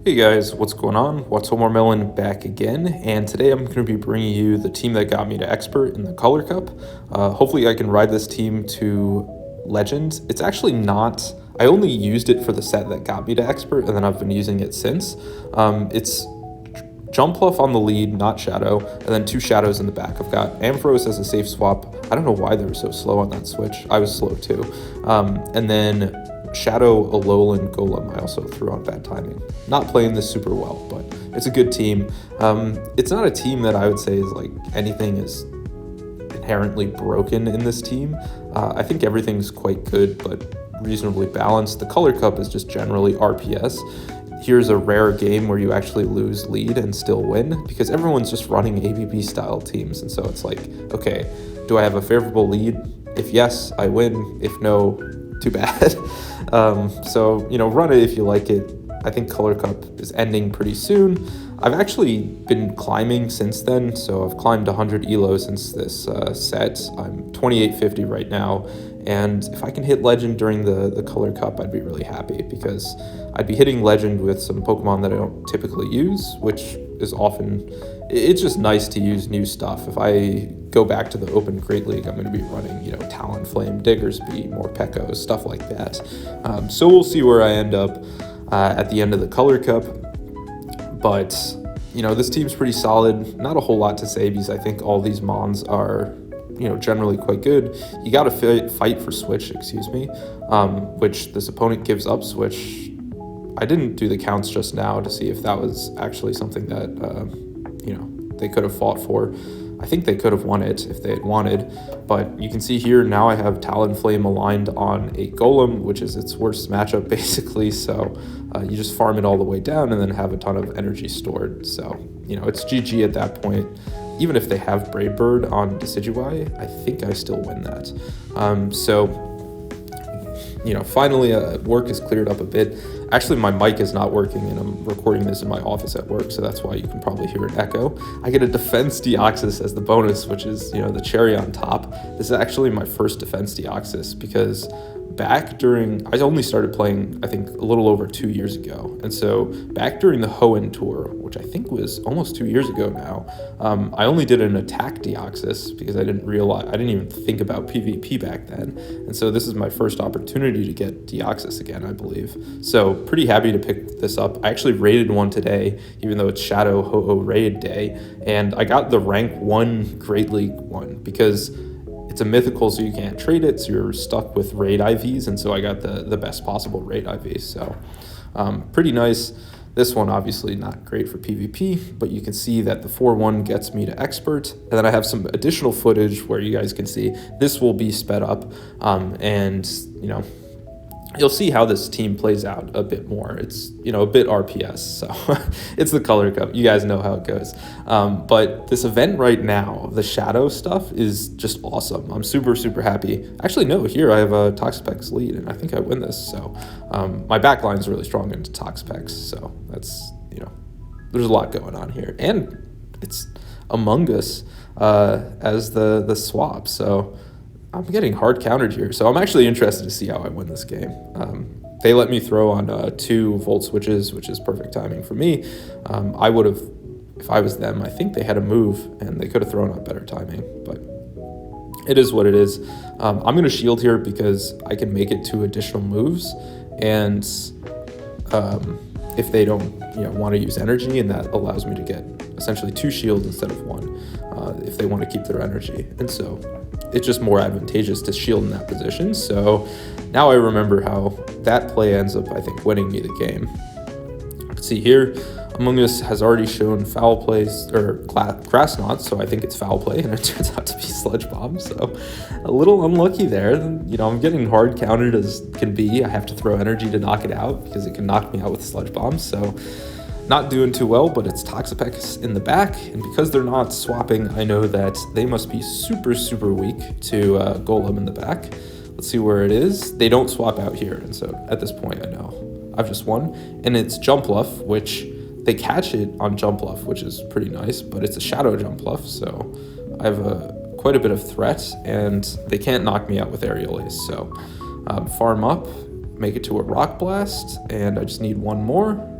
Hey guys, what's going on? What's Melon back again, and today I'm going to be bringing you the team that got me to Expert in the Color Cup. Hopefully I can ride this team to Legend. It's actually not, I only used it for the set that got me to Expert, and then I've been using it since. It's Jumpluff on the lead, not Shadow, and then two Shadows in the back. I've got Ampharos as a safe swap. I don't know why they were so slow on that switch. I was slow too. And then Shadow, Alolan, Golem I also threw on bad timing. Not playing this super well, but it's a good team. It's not a team that I would say is like anything is inherently broken in this team. I think everything's quite good, but reasonably balanced. The Color Cup is just generally RPS. Here's a rare game where you actually lose lead and still win, because everyone's just running ABB style teams, and so it's like, okay, do I have a favorable lead? If yes, I win. If no, too bad. So, run it if you like it. I think Color Cup is ending pretty soon. I've actually been climbing since then, so I've climbed 100 elo since this set. I'm 2850 right now, and if I can hit Legend during the Color Cup, I'd be really happy, because I'd be hitting Legend with some Pokemon that I don't typically use, which is often, it's just nice to use new stuff. If I go back to the Open Great League, I'm going to be running, Talonflame, Diggersby, more Pekos, stuff like that. So we'll see where I end up at the end of the Color Cup. But, this team's pretty solid. Not a whole lot to say, because I think all these Mons are, generally quite good. You got to fight for Switch, which this opponent gives up Switch. I didn't do the counts just now to see if that was actually something that, they could have fought for. I think they could have won it if they had wanted, but you can see here now I have Talonflame aligned on a Golem, which is its worst matchup basically, so you just farm it all the way down and then have a ton of energy stored. So, it's GG at that point. Even if they have Brave Bird on Decidueye, I think I still win that. Finally work is cleared up a bit. Actually, my mic is not working, and I'm recording this in my office at work, so that's why you can probably hear an echo. I get a Defense Deoxys as the bonus, which is, the cherry on top. This is actually my first Defense Deoxys, because I only started playing, I think, a little over 2 years ago. And so back during the Hoenn tour, which I think was almost 2 years ago now, I only did an attack Deoxys because I didn't even think about PvP back then. And so this is my first opportunity to get Deoxys again, I believe. So pretty happy to pick this up. I actually raided one today, even though it's Shadow Ho-Oh raid day. And I got the rank 1 Great League one because it's a mythical, so you can't trade it, so you're stuck with raid IVs, and so I got the best possible raid IVs, so pretty nice. This one obviously not great for PvP, but you can see that the 4-1 gets me to Expert, and then I have some additional footage where you guys can see this will be sped up, and you'll see how this team plays out a bit more. It's, a bit RPS, so it's the Color Cup. You guys know how it goes. But this event right now, the Shadow stuff, is just awesome. I'm super, super happy. Actually, no, here I have a Toxapex lead, and I think I win this. So my back line is really strong into Toxapex, so that's, there's a lot going on here. And it's Among Us as the swap, so I'm getting hard countered here, so I'm actually interested to see how I win this game. They let me throw on 2 Volt switches, which is perfect timing for me. I would have, if I was them, I think they had a move, and they could have thrown on better timing, but it is what it is. I'm going to shield here because I can make it 2 additional moves, and if they don't want to use energy, and that allows me to get essentially 2 shields instead of 1 if they want to keep their energy. And so it's just more advantageous to shield in that position. So now I remember how that play ends up, I think, winning me the game. See here, Among Us has already shown foul plays, or grass knots, so I think it's foul play, and it turns out to be Sludge Bomb, so a little unlucky there. I'm getting hard countered as can be. I have to throw energy to knock it out because it can knock me out with Sludge Bomb, so not doing too well, but it's Toxapex in the back, and because they're not swapping, I know that they must be super, super weak to Golem in the back. Let's see where it is. They don't swap out here, and so at this point I know I've just won. And it's Jumpluff, which they catch it on Jumpluff, which is pretty nice, but it's a Shadow Jumpluff, so I have quite a bit of threat, and they can't knock me out with Aerial Ace, so farm up, make it to a Rock Blast, and I just need 1 more.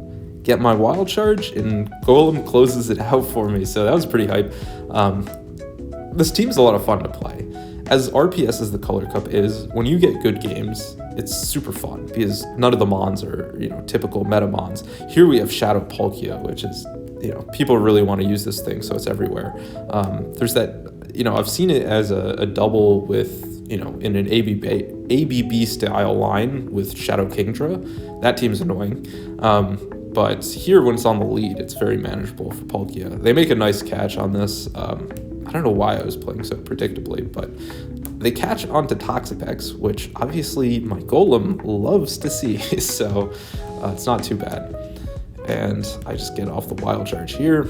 get my wild charge, and Golem closes it out for me, so that was pretty hype. This team's a lot of fun to play. As RPS as the Color Cup is, when you get good games, it's super fun because none of the mons are, typical meta mons. Here we have Shadow Palkia, which is, people really want to use this thing, so it's everywhere. There's that, I've seen it as a double with, in an ABB style line with Shadow Kingdra. That team's annoying. But here, when it's on the lead, it's very manageable for Palkia. They make a nice catch on this. I don't know why I was playing so predictably, but they catch onto Toxapex, which obviously my Golem loves to see, so it's not too bad. And I just get off the wild charge here.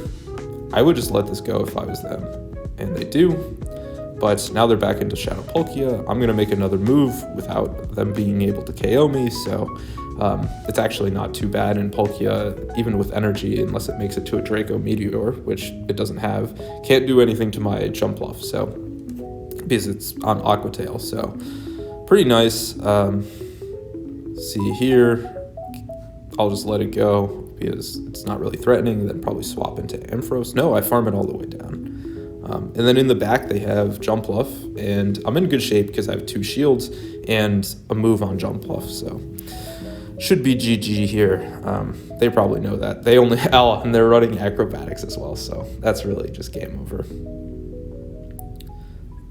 I would just let this go if I was them, and they do. But now they're back into Shadow Palkia. I'm going to make another move without them being able to KO me, so it's actually not too bad. And Palkia, even with energy, unless it makes it to a Draco Meteor, which it doesn't have, can't do anything to my Jumpluff, so because it's on Aqua Tail, so pretty nice. See here, I'll just let it go because it's not really threatening, then probably swap into Ampharos. No, I farm it all the way down. And then in the back, they have Jumpluff, and I'm in good shape because I have 2 shields and a move on Jumpluff, so should be GG here. They probably know that. They only and they're running acrobatics as well, so that's really just game over.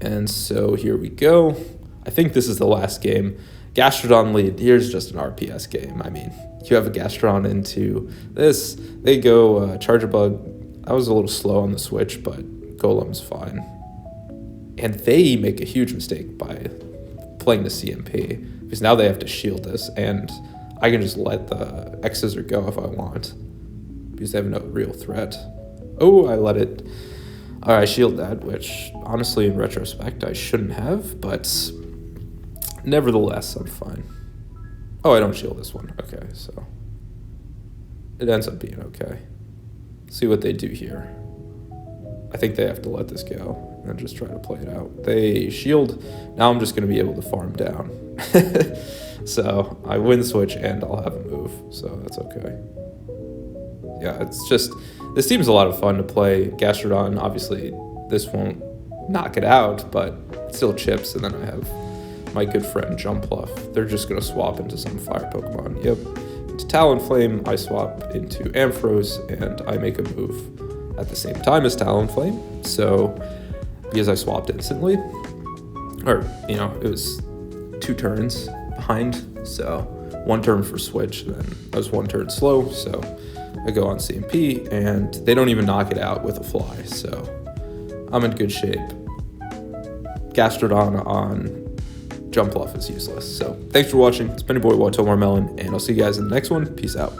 And so here we go. I think this is the last game. Gastrodon lead. Here's just an RPS game. I mean, you have a Gastrodon into this. They go Charger Bug. I was a little slow on the switch, but Golem's fine. And they make a huge mistake by playing the CMP, because now they have to shield this, and I can just let the X-Scissor go if I want, because they have no real threat. Oh, I let it. I shield that, which honestly in retrospect I shouldn't have, but nevertheless I'm fine. Oh, I don't shield this one. Okay, so it ends up being okay. See what they do here. I think they have to let this go and just try to play it out. They shield. Now I'm just going to be able to farm down. So I win switch and I'll have a move, so that's okay. Yeah, it's just, this team's a lot of fun to play. Gastrodon, obviously this won't knock it out, but it still chips. And then I have my good friend Jumpluff. They're just going to swap into some fire Pokemon. Yep. Into Talonflame, I swap into Ampharos, and I make a move at the same time as Talonflame. So, because I swapped instantly, or, it was 2 turns behind, so 1 turn for switch, and then I was 1 turn slow, so I go on CMP, and they don't even knock it out with a fly, so I'm in good shape. Gastrodon on Jumpluff is useless. So thanks for watching. It's been your boy Watomar Melon, and I'll see you guys in the next one. Peace out.